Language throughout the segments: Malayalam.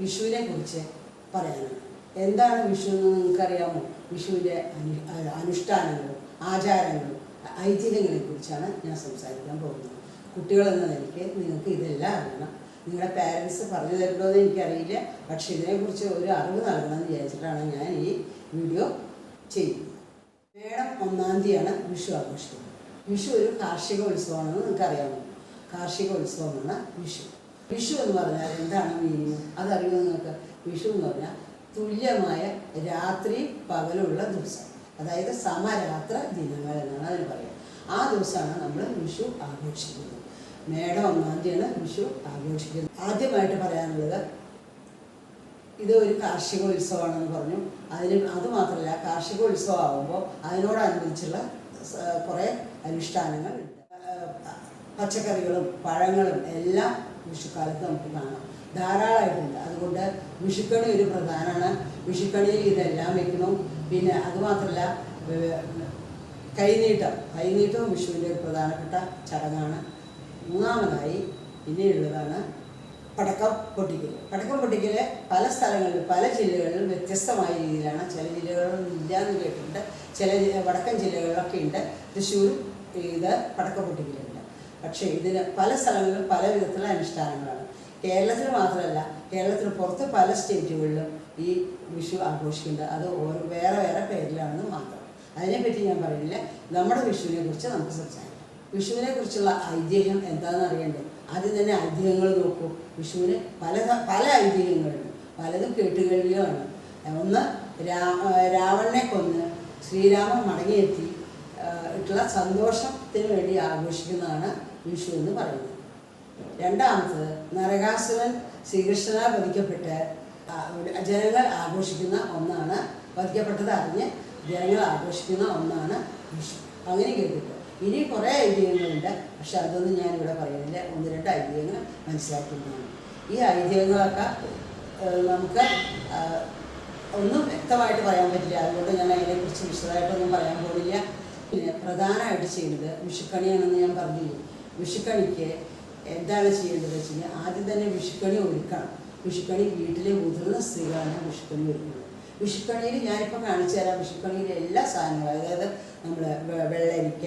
വിഷുവിനെ കുറിച്ച് പറയാനാണ്. എന്താണ് വിഷു എന്ന് നിങ്ങൾക്കറിയാമോ? വിഷുവിൻ്റെ അനുഷ്ഠാനങ്ങളും ആചാരങ്ങളും ഐതിഹ്യങ്ങളെ കുറിച്ചാണ് ഞാൻ സംസാരിക്കാൻ പോകുന്നത്. കുട്ടികളെന്ന നിലയ്ക്ക് നിങ്ങൾക്ക് ഇതെല്ലാം അറിയണം. നിങ്ങളുടെ പാരൻസ് പറഞ്ഞു തരുമോ എന്ന് എനിക്കറിയില്ല, പക്ഷെ ഇതിനെക്കുറിച്ച് ഒരു അറിവ് നൽകണമെന്ന് വിചാരിച്ചിട്ടാണ് ഞാൻ ഈ വീഡിയോ ചെയ്യുന്നത്. മേടം 1-ാം തീയതിയാണ് വിഷു ആഘോഷിക്കുന്നത്. വിഷു ഒരു കാർഷിക ഉത്സവമാണെന്ന് നിങ്ങൾക്കറിയാമോ? കാർഷിക ഉത്സവമാണ് വിഷു. വിഷു എന്ന് പറഞ്ഞാൽ എന്താണ് മീനിങ് അതറിയുമോ നിങ്ങൾക്ക്? വിഷു എന്ന് പറഞ്ഞാൽ തുല്യമായ രാത്രി പകലുള്ള ദിവസം, അതായത് സമരാത്ര ദിനങ്ങൾ എന്നാണ് അതിന് പറയുക. ആ ദിവസമാണ് നമ്മൾ വിഷു ആഘോഷിക്കുന്നത്. മേടം 1-ാം തീയതിയാണ് വിഷു ആഘോഷിക്കുന്നത്. ആദ്യമായിട്ട് പറയാനുള്ളത്, ഇത് ഒരു കാർഷിക ഉത്സവമാണെന്ന് പറഞ്ഞു. അതുമാത്രമല്ല, കാർഷിക ഉത്സവം ആകുമ്പോൾ അതിനോടനുബന്ധിച്ചുള്ള കുറേ അനുഷ്ഠാനങ്ങളുണ്ട്. പച്ചക്കറികളും പഴങ്ങളും എല്ലാം വിഷുക്കാലത്ത് നമുക്ക് കാണാം, ധാരാളമായിട്ടുണ്ട്. അതുകൊണ്ട് വിഷുക്കണി ഒരു പ്രധാനമാണ്. വിഷുക്കണിയിൽ ഇതെല്ലാം വെക്കണം. പിന്നെ അതുമാത്രമല്ല, കൈനീട്ടവും വിഷുവിൻ്റെ ഒരു പ്രധാനപ്പെട്ട ചടങ്ങാണ്. മൂന്നാമതായി പിന്നെയുള്ളതാണ് പടക്കം പൊട്ടിക്കൽ. പടക്കം പൊട്ടിക്കൽ പല സ്ഥലങ്ങളിലും പല ജില്ലകളിലും വ്യത്യസ്തമായ രീതിയിലാണ്. ചില ജില്ലകളിലൊന്നും ഇല്ല എന്ന് കേട്ടിട്ടുണ്ട്. ചില വടക്കൻ ജില്ലകളിലൊക്കെ ഉണ്ട്. തൃശ്ശൂരും ഇത് പടക്കം പൊട്ടിക്കലുണ്ട്. പക്ഷേ ഇതിന് പല സ്ഥലങ്ങളിലും പല വിധത്തിലുള്ള അനുഷ്ഠാനങ്ങളാണ്. കേരളത്തിൽ മാത്രമല്ല, കേരളത്തിന് പുറത്ത് പല സ്റ്റേറ്റുകളിലും ഈ വിഷു ആഘോഷിക്കുന്നുണ്ട്. അത് വേറെ വേറെ പേരിലാണെന്ന് മാത്രം. അതിനെപ്പറ്റി ഞാൻ പറയുന്നില്ല. നമ്മുടെ വിഷുവിനെ കുറിച്ച് നമുക്ക് സംസാരിക്കാം. വിഷുവിനെ കുറിച്ചുള്ള ഐതിഹ്യം എന്താണെന്ന് അറിയണ്ടേ? ആദ്യം തന്നെ ഐതിഹ്യങ്ങൾ നോക്കൂ. വിഷുവിന് പല ഐതിഹ്യങ്ങളുണ്ട്, പലതും കേട്ടുകേൾവികളാണ്. ഒന്ന്, രാവണനെ കൊന്ന് ശ്രീരാമൻ മടങ്ങിയെത്തി ട്ടുള്ള സന്തോഷത്തിന് വേണ്ടി ആഘോഷിക്കുന്നതാണ് വിഷു എന്ന് പറയുന്നത്. രണ്ടാമത്തത്, നരകാസുരൻ ശ്രീകൃഷ്ണനാൽ വധിക്കപ്പെട്ട് ജനങ്ങൾ ആഘോഷിക്കുന്ന ഒന്നാണ്. വധിക്കപ്പെട്ടത് അറിഞ്ഞ് ജനങ്ങൾ ആഘോഷിക്കുന്ന ഒന്നാണ് വിഷു. അങ്ങനെ കേട്ടിട്ട് ഇനി കുറേ ഐതിഹ്യങ്ങളുണ്ട്, പക്ഷെ അതൊന്നും ഞാനിവിടെ പറയുന്നില്ല. 1-2 ഐതിഹ്യങ്ങൾ മനസ്സിലാക്കുന്നതാണ്. ഈ ഐതിഹ്യങ്ങളൊക്കെ നമുക്ക് ഒന്നും വ്യക്തമായിട്ട് പറയാൻ പറ്റില്ല. അതുകൊണ്ട് ഞാൻ അതിനെക്കുറിച്ച് വിശദമായിട്ടൊന്നും പറയാൻ പോകില്ല. പിന്നെ പ്രധാനമായിട്ട് ചെയ്യുന്നത് വിഷുക്കണിയാണെന്ന് ഞാൻ പറഞ്ഞില്ലേ. വിഷുക്കണിക്ക് എന്താണ് ചെയ്യേണ്ടത് വെച്ച് കഴിഞ്ഞാൽ, ആദ്യം തന്നെ വിഷുക്കണി ഒരുക്കണം. വിഷുക്കണി വീട്ടിലെ മുതിർന്ന സ്ത്രീകളാണ് വിഷുക്കണി ഒരുക്കുന്നത്. വിഷുക്കണിയിൽ ഞാനിപ്പോൾ കാണിച്ചു തരാം. വിഷുക്കണിയിലെ എല്ലാ സാധനങ്ങളും, അതായത് നമ്മൾ വെള്ളരിക്ക,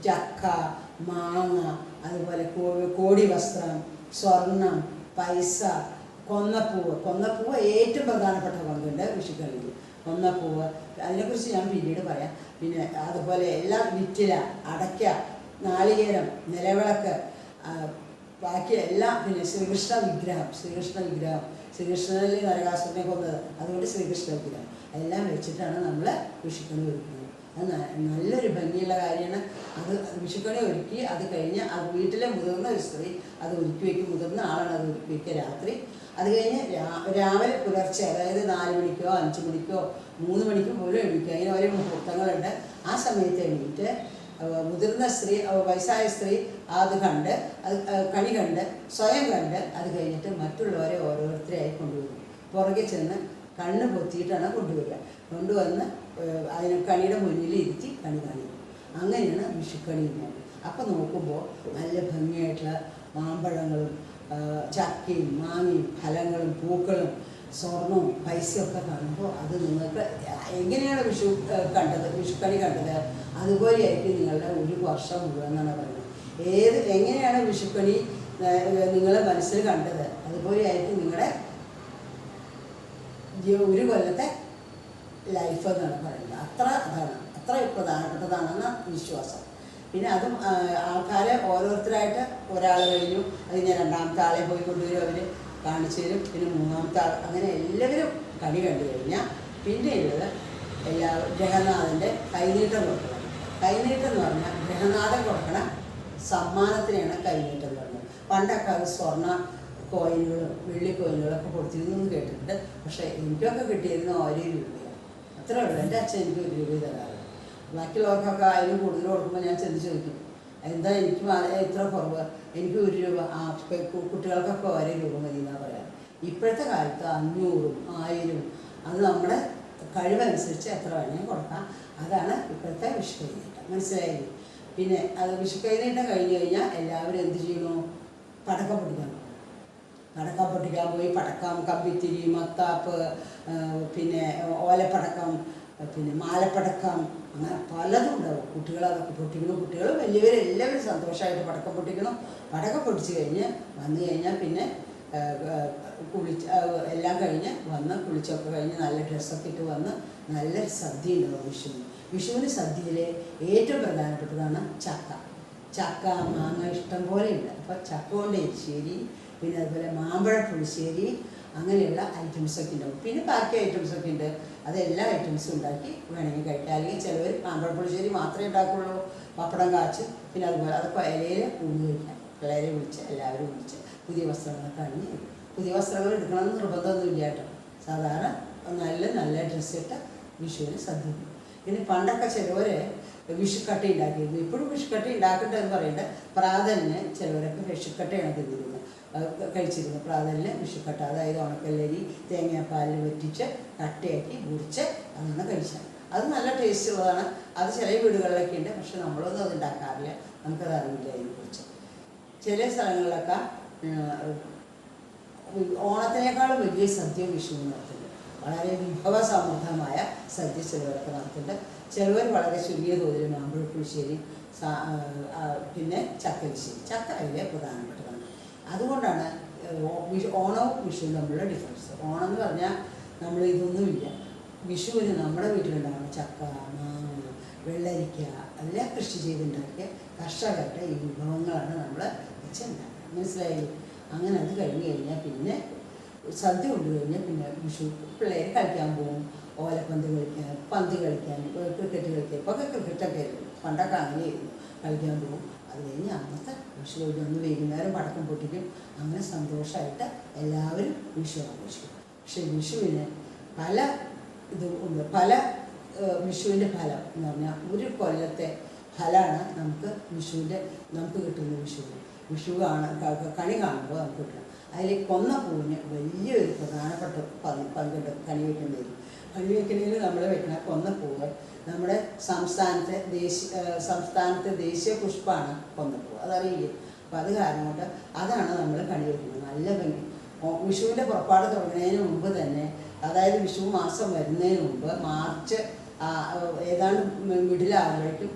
ചക്ക, മാങ്ങ, അതുപോലെ കോടി വസ്ത്രം, സ്വർണം, പൈസ, കൊന്നപ്പൂവ് ഏറ്റവും പ്രധാനപ്പെട്ട പങ്കുണ്ട് വിഷുക്കണിയിൽ. കൊന്നപ്പൂവ് അതിനെക്കുറിച്ച് ഞാൻ പിന്നീട് പറയാം. പിന്നെ അതുപോലെ എല്ലാം വിറ്റില, അടയ്ക്ക, നാളികേരം, നിലവിളക്ക്, ബാക്കി എല്ലാം. പിന്നെ ശ്രീകൃഷ്ണ വിഗ്രഹം, ശ്രീകൃഷ്ണനല്ലേ നരകാസുരനെ കൊന്നത്, അതുകൊണ്ട് ശ്രീകൃഷ്ണ വിഗ്രഹം എല്ലാം വെച്ചിട്ടാണ് നമ്മൾ വിഷുക്കണി ഒരുക്കുന്നത്. അത് നല്ലൊരു ഭംഗിയുള്ള കാര്യമാണ്. അത് വിഷുക്കണി ഒരുക്കി അത് കഴിഞ്ഞ് അത് വീട്ടിലെ മുതിർന്ന ഒരു സ്ത്രീ അത് ഒരുക്കി വയ്ക്കും. മുതിർന്ന ആളാണ് അത് ഒരുക്കി വയ്ക്കുക രാത്രി. അത് കഴിഞ്ഞ് രാവിലെ പുലർച്ചെ, അതായത് 4 മണിക്കോ 5 മണിക്കോ 3 മണിക്കോ പോലും എണീക്കുക. അതിന് ഓരോ മുഹൂർത്തങ്ങളുണ്ട്. ആ സമയത്ത് എണീറ്റ് മുതിർന്ന സ്ത്രീ, വയസ്സായ സ്ത്രീ അത് കണി കണ്ട് സ്വയം കണ്ട് അത് കഴിഞ്ഞിട്ട് മറ്റുള്ളവരെ ഓരോരുത്തരെയായി കൊണ്ടുവരും. പുറകെ ചെന്ന് കണ്ണ് പൊത്തിയിട്ടാണ് കൊണ്ടുവന്ന് അതിന് കണിയുടെ മുന്നിൽ ഇരുത്തി കണി കാണിക്കും. അങ്ങനെയാണ് വിഷുക്കണി എന്ന്. അപ്പം നോക്കുമ്പോൾ നല്ല ഭംഗിയായിട്ടുള്ള മാമ്പഴങ്ങളും ചക്കയും മാങ്ങയും ഫലങ്ങളും പൂക്കളും സ്വർണവും പൈസയൊക്കെ കാണുമ്പോൾ അത് നിങ്ങൾക്ക് എങ്ങനെയാണ് വിഷുക്കണി കണ്ടത് അതുപോലെയായിരിക്കും നിങ്ങളുടെ ഒരു വർഷം മുഴുവൻ എന്നാണ് പറയുന്നത്. എങ്ങനെയാണ് വിഷുക്കണി നിങ്ങളെ മനസ്സിൽ കണ്ടത് അതുപോലെയായിരിക്കും നിങ്ങളുടെ ഒരു കൊല്ലത്തെ ലൈഫ് എന്നാണ് പറയുന്നത്. അത്ര പ്രധാനപ്പെട്ടതാണെന്ന വിശ്വാസം. പിന്നെ അതും ആൾക്കാരെ ഓരോരുത്തരായിട്ട് ഒരാൾ കഴിഞ്ഞു, അത് ഞാൻ രണ്ടാമത്തെ ആളെ പോയി കൊണ്ടുവരും, അവർ കാണിച്ചു തരും. പിന്നെ മൂന്നാമത്തെ ആൾ, അങ്ങനെ എല്ലാവരും കണി കണ്ടു കഴിഞ്ഞാൽ പിന്നെയുള്ളത് ഗ്രഹനാഥൻ്റെ കൈനീട്ടം കൊടുക്കണം. കൈനീട്ടം എന്ന് പറഞ്ഞാൽ ഗ്രഹനാഥൻ കൊടുക്കണ സമ്മാനത്തിനെയാണ് കൈനീട്ടം എന്ന് പറയുന്നത്. പണ്ടൊക്കെ അത് സ്വർണ്ണ കോയിനുകളും വെള്ളി കോയിനുകളൊക്കെ കൊടുത്തിരുന്നു കേട്ടിട്ടുണ്ട്. പക്ഷേ എനിക്കൊക്കെ കിട്ടിയിരുന്ന 1 രൂപയാണ്. അത്രേ ഉള്ളൂ. എൻ്റെ അച്ഛൻ എനിക്ക് 1 രൂപ തരാറ്. ബാക്കിയുള്ളവർക്കൊക്കെ അതിന് കൂടുതൽ കൊടുക്കുമ്പോൾ ഞാൻ ചോദിക്കും, എന്താ എനിക്ക് ഇത്ര കുറവ്, എനിക്ക് 1 രൂപ, കുട്ടികൾക്കൊക്കെ 1 രൂപ മതി എന്നാണ് പറയാറ്. ഇപ്പോഴത്തെ കാലത്ത് 500, 1000 അത് നമ്മുടെ കഴിവനുസരിച്ച് എത്ര വേണമെങ്കിൽ കൊടുക്കാം. അതാണ് ഇപ്പോഴത്തെ വിഷുക്കൈനീട്ടം. മനസ്സിലായില്ലേ? പിന്നെ അത് വിഷുക്കൈനീട്ടം കഴിഞ്ഞ് കഴിഞ്ഞാൽ എല്ലാവരും എന്ത് ചെയ്യണോ? പടക്കം പൊട്ടിക്കണം. പടക്കം പൊട്ടിക്കാൻ പോയി പടക്കം, കമ്പിത്തിരി, മത്താപ്പ്, പിന്നെ ഓലപ്പടക്കം, പിന്നെ മാലപ്പടക്കം, അങ്ങനെ പലതും ഉണ്ടാവും. കുട്ടികൾ അതൊക്കെ പൊട്ടിക്കണം. കുട്ടികൾ വലിയവരെല്ലാവരും സന്തോഷമായിട്ട് പടക്കം പൊട്ടിക്കണം. പടക്കം പൊട്ടിച്ച് കഴിഞ്ഞ് വന്നു കഴിഞ്ഞാൽ പിന്നെ കുളിച്ച് എല്ലാം കഴിഞ്ഞ് വന്ന് കുളിച്ചൊക്കെ കഴിഞ്ഞ് നല്ല ഡ്രസ്സൊക്കെ ഇട്ട് വന്ന് നല്ല സദ്യ ഉണ്ടാവും വിഷുവിന്. വിഷുവിന് സദ്യയിലെ ഏറ്റവും പ്രധാനപ്പെട്ടതാണ് ചക്ക. ചക്ക, മാങ്ങ ഇഷ്ടം പോലെ ഉണ്ട്. അപ്പോൾ ചക്ക കൊണ്ട് എരിശ്ശേരി, പിന്നെ അതുപോലെ മാമ്പഴ പുളിശ്ശേരി, അങ്ങനെയുള്ള ഐറ്റംസൊക്കെ ഉണ്ടാവും. പിന്നെ ബാക്കി ഐറ്റംസൊക്കെ ഉണ്ട്. അതെല്ലാ ഐറ്റംസും ഉണ്ടാക്കി വേണമെങ്കിൽ കഴിക്കാം. അല്ലെങ്കിൽ ചിലവർ മാമ്പഴ പുളിശ്ശേരി മാത്രമേ ഉണ്ടാക്കുള്ളൂ. പപ്പടം കാച്ച്, പിന്നെ അതുപോലെ അതൊക്കെ ഇലയിൽ ഊണ് കഴിക്കാം. പിള്ളേരെ വിളിച്ച് എല്ലാവരും വിളിച്ച് പുതിയ വസ്ത്രങ്ങളൊക്കെ അണിഞ്ഞ്, പുതിയ വസ്ത്രങ്ങൾ എടുക്കണമെന്ന് നിർബന്ധമൊന്നുമില്ല കേട്ടോ. സാധാരണ നല്ല ഡ്രസ്സിട്ട് വിഷുവിന് സദ്യ. പിന്നെ പണ്ടൊക്കെ ചിലവർ വിഷുക്കട്ട ഉണ്ടാക്കിയിരുന്നു. ഇപ്പോഴും വിഷുക്കട്ട ഉണ്ടാക്കേണ്ടതെന്ന് പറയുന്നത് പ്രാതലിന് ചിലവരൊക്കെ വിഷുക്കട്ടയാണ് തിന്നിരുന്നത്, കഴിച്ചിരുന്നു. പ്രാതലിന് വിഷുക്കട്ട, അതായത് ഉണക്കല്ലരി തേങ്ങാപ്പാലിൽ വറ്റിച്ച് കട്ടയാക്കി മുറിച്ച് അതാണ് കഴിച്ചത്. അത് നല്ല ടേസ്റ്റ് ഉള്ളതാണ്. അത് ചില വീടുകളിലൊക്കെ ഉണ്ട്, പക്ഷെ നമ്മളൊന്നും അത് ഉണ്ടാക്കാറില്ല, നമുക്കത് അറിയില്ല അതിനെക്കുറിച്ച്. ചില സ്ഥലങ്ങളിലൊക്കെ ഓണത്തിനേക്കാളും വലിയ സദ്യ വിഷുവിന് നടത്തുന്നുണ്ട്. വളരെ വിഭവസമൃദ്ധമായ സദ്യ ചിലവരൊക്കെ നടത്തുന്നുണ്ട്. ചിലവർ വളരെ ചെറിയ തോതിൽ മാമ്പഴ പുളിശ്ശേരി, പിന്നെ ചക്കരിശ്ശേരി. ചക്ക അതിലെ പ്രധാനപ്പെട്ടതാണ്. അതുകൊണ്ടാണ് ഓണവും വിഷുവും തമ്മിലുള്ള ഡിഫറൻസ്. ഓണം എന്ന് പറഞ്ഞാൽ നമ്മൾ ഇതൊന്നുമില്ല. വിഷുവിന് നമ്മുടെ വീട്ടിലുണ്ടാകുന്ന ചക്ക, മാങ്ങ, വെള്ളരിക്ക എല്ലാം കൃഷി ചെയ്തുണ്ടാക്കിയ കർഷകരുടെ ഈ വിഭവങ്ങളാണ് നമ്മൾ വെച്ചുണ്ടാക്കുക. മനസ്സിലായി? അങ്ങനെ അത് കഴിഞ്ഞ് കഴിഞ്ഞാൽ പിന്നെ സദ്യ കൊണ്ടു കഴിഞ്ഞാൽ പിന്നെ വിഷു പിള്ളേർ കളിക്കാൻ പോകും. ഓലപ്പന്ത് കളിക്കാൻ, പന്ത് കളിക്കാൻ, ക്രിക്കറ്റ് കളിക്കാൻ. ഇപ്പോൾ ക്രിക്കറ്റൊക്കെ ആയിരുന്നു, പണ്ടൊക്കെ അങ്ങനെയായിരുന്നു, കളിക്കാൻ പോകും. അത് കഴിഞ്ഞ് അന്നത്തെ വിഷു കഴിഞ്ഞൊന്ന് വൈകുന്നേരം പടക്കം പൊട്ടിക്കും. അങ്ങനെ സന്തോഷമായിട്ട് എല്ലാവരും വിഷു ആഘോഷിക്കും. പക്ഷേ വിഷുവിന് പല ഇതും ഉണ്ട്. വിഷുവിൻ്റെ ഫലം എന്ന് പറഞ്ഞാൽ ഒരു കൊല്ലത്തെ ഫലമാണ് നമുക്ക് കിട്ടുന്ന വിഷു കണി കാണുമ്പോൾ നമുക്ക് കിട്ടണം. അതിൽ കൊന്ന പൂവിന് വലിയൊരു പ്രധാനപ്പെട്ട പങ്കുണ്ട് കണി വയ്ക്കുന്നതിൽ. കണി വയ്ക്കുന്നതിൽ നമ്മൾ വെക്കുന്ന കൊന്ന പൂവ് നമ്മുടെ സംസ്ഥാനത്തെ ദേശീയ പുഷ്പമാണ് കൊന്നപ്പൂവ്, അതറിയില്ലേ? അപ്പോൾ അത് കാരണം കൊണ്ട് അതാണ് നമ്മൾ കണി വയ്ക്കുന്നത്. നല്ല ഭംഗി. വിഷുവിൻ്റെ പുറപ്പാട് തുടങ്ങുന്നതിന് മുമ്പ് തന്നെ, അതായത് വിഷു മാസം വരുന്നതിന് മുമ്പ് മാർച്ച് ഏതാണ്ട് മിഡിലാകുമ്പോഴേക്കും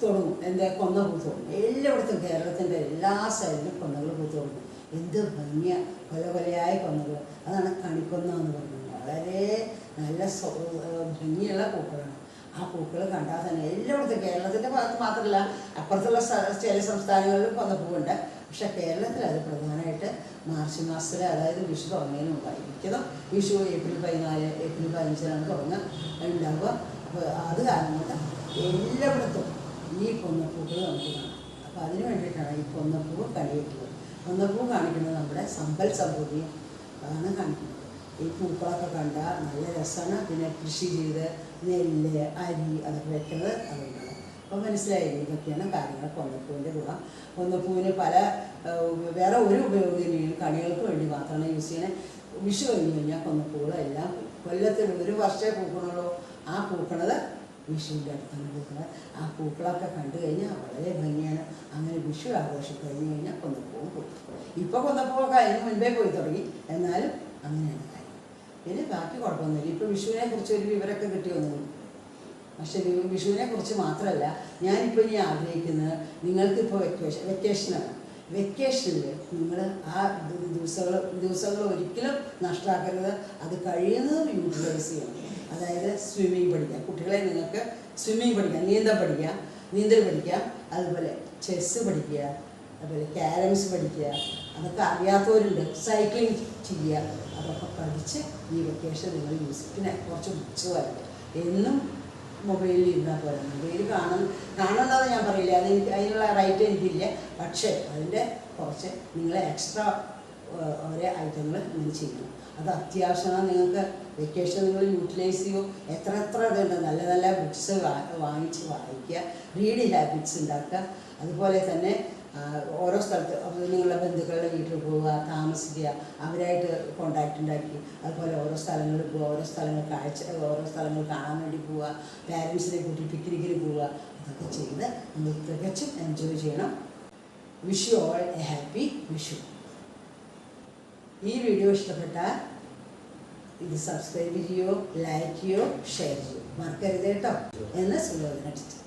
തുടങ്ങും. കൊന്ന പൂ തുടങ്ങും. എല്ലായിടത്തും കേരളത്തിൻ്റെ എല്ലാ സൈഡിലും കൊന്നകൾ പൂ തുടങ്ങും. എന്ത് ഭംഗിയ കൊലയായ കൊന്നകൾ. അതാണ് കണിക്കൊന്ന എന്ന് പറയുന്നത്. വളരെ നല്ല ഭംഗിയുള്ള പൂക്കളാണ്. ആ പൂക്കൾ കണ്ടാൽ തന്നെ എല്ലായിടത്തും, കേരളത്തിൻ്റെ ഭാഗത്ത് മാത്രമല്ല അപ്പുറത്തുള്ള ചില സംസ്ഥാനങ്ങളിലും കൊന്നപ്പൂവുണ്ട്. പക്ഷെ കേരളത്തിൽ അത് പ്രധാനമായിട്ട് മാർച്ച് മാസത്തിൽ, അതായത് വിഷു തുടങ്ങുന്നതിന് മുമ്പായിരിക്കും. വിഷു ഏപ്രിൽ 14, ഏപ്രിൽ 15 ഉണ്ടാവുക. അപ്പോൾ അത് കാരണം കൊണ്ട് എല്ലായിടത്തും ഈ കൊന്നപ്പൂക്കൾ നമുക്ക് കാണാം. അപ്പോൾ അതിന് വേണ്ടിയിട്ടാണ് ഈ കൊന്നപ്പൂവ് കണി വയ്ക്കുന്നത്. കൊന്നപ്പൂ കാണിക്കുന്നത് നമ്മുടെ സമ്പൽ സമൃദ്ധി അതാണ് കാണിക്കുന്നത്. ഈ പൂക്കളൊക്കെ കണ്ടാൽ നല്ല രസമാണ്. പിന്നെ കൃഷി ചെയ്ത് നെല്ല്, അരി അതൊക്കെ വെക്കുന്നത് അതുകൊണ്ടാണ്. അപ്പോൾ മനസ്സിലായില്ലേ? ഇതൊക്കെയാണ് കാര്യങ്ങൾ. കൊന്നപ്പൂവിൻ്റെ ഗുണം. കൊന്നപ്പൂവിന് വേറെ ഒരു ഉപയോഗം കണികൾക്ക് വേണ്ടി മാത്രമാണ് യൂസ് ചെയ്യുന്നത്. വിഷു കഴിഞ്ഞ് കഴിഞ്ഞാൽ കൊന്നപ്പൂകളെല്ലാം കൊല്ലത്തിൽ ഒരു വർഷമേ പൂക്കണുള്ളൂ. ആ പൂക്കണത് വിഷുവിൻ്റെ അടുത്താണ് പൂക്കൾ. ആ പൂക്കളൊക്കെ കണ്ടു കഴിഞ്ഞാൽ വളരെ ഭംഗിയാണ്. അങ്ങനെ വിഷു ആഘോഷം കഴിഞ്ഞ് കഴിഞ്ഞാൽ കൊന്നപ്പൂവും പോയി. ഇപ്പോൾ കൊന്നപ്പൂവൊക്കെ അതിന് മുൻപേ പോയി തുടങ്ങി. എന്നാലും അങ്ങനെയാണ് കാര്യം. പിന്നെ ബാക്കി കുഴപ്പമൊന്നുമില്ല. ഇപ്പോൾ വിഷുവിനെ കുറിച്ച് ഒരു വിവരമൊക്കെ കിട്ടിയൊന്നുമില്ല. പക്ഷേ വിഷുവിനെ കുറിച്ച് മാത്രമല്ല ഞാനിപ്പോൾ ഇനി ആഗ്രഹിക്കുന്നത്, നിങ്ങൾക്കിപ്പോൾ വെക്കേഷനാണ്. വെക്കേഷനിൽ നിങ്ങൾ ആ ദിവസങ്ങൾ ഒരിക്കലും നഷ്ടമാക്കരുത്. അത് കഴിയുന്നതും യൂട്ടിലൈസ് ചെയ്യണം. അതായത് സ്വിമ്മിങ് പഠിക്കാം. കുട്ടികളെ നിങ്ങൾക്ക് സ്വിമ്മിങ് പഠിക്കാം, നീന്തൽ പഠിക്കാം. അതുപോലെ ചെസ്സ് പഠിക്കുക, അതുപോലെ ക്യാരംസ് പഠിക്കുക. അതൊക്കെ അറിയാത്തവരുണ്ട്. സൈക്ലിംഗ് ചെയ്യുക. അതൊക്കെ പഠിച്ച് ഈ വെക്കേഷൻ നിങ്ങൾ യൂസ് ചെയ്യും. പിന്നെ കുറച്ച് ബുക്സ് വായിക്കുക. എന്നും മൊബൈലിൽ ഇരുന്നാൽ പോലെ മൊബൈൽ കാണണമെന്ന് ഞാൻ പറയില്ല, അതിനുള്ള റൈറ്റ് എനിക്കില്ല. പക്ഷേ അതിൻ്റെ കുറച്ച് നിങ്ങളെ എക്സ്ട്രാ ഓരോ ഐറ്റങ്ങൾ നിങ്ങൾ ചെയ്യണം. അത് അത്യാവശ്യമാണ്. നിങ്ങൾക്ക് വെക്കേഷൻ നിങ്ങൾ യൂട്ടിലൈസ് ചെയ്യും. എത്ര ഇതുണ്ട്. നല്ല നല്ല ബുക്സ് വാങ്ങിച്ച് വായിക്കുക. റീഡിങ് ഹാബിറ്റ്സ് ഉണ്ടാക്കുക. അതുപോലെ തന്നെ ഓരോ സ്ഥലത്ത് നിങ്ങളുടെ ബന്ധുക്കളുടെ വീട്ടിൽ പോവുക, താമസിക്കുക, അവരായിട്ട് കോണ്ടാക്റ്റ് ഉണ്ടാക്കി. അതുപോലെ ഓരോ സ്ഥലങ്ങളിൽ പോവുക, ഓരോ സ്ഥലങ്ങൾ കാണാൻ വേണ്ടി പോവുക, പാരൻസിനെ കൂട്ടി പിക്നിക്കിന് പോവുക. അതൊക്കെ ചെയ്ത് നിങ്ങൾ തികച്ചും എൻജോയ് ചെയ്യണം. Wish you all A happy Vishu. ഈ വീഡിയോ ഇഷ്ടപ്പെട്ടാൽ ഇത് സബ്സ്ക്രൈബ് ചെയ്യോ, ലൈക്ക് ചെയ്യോ, ഷെയർ ചെയ്യോ, മറക്കരുത് കേട്ടോ എന്ന് സുലോചന ടീച്ചർ.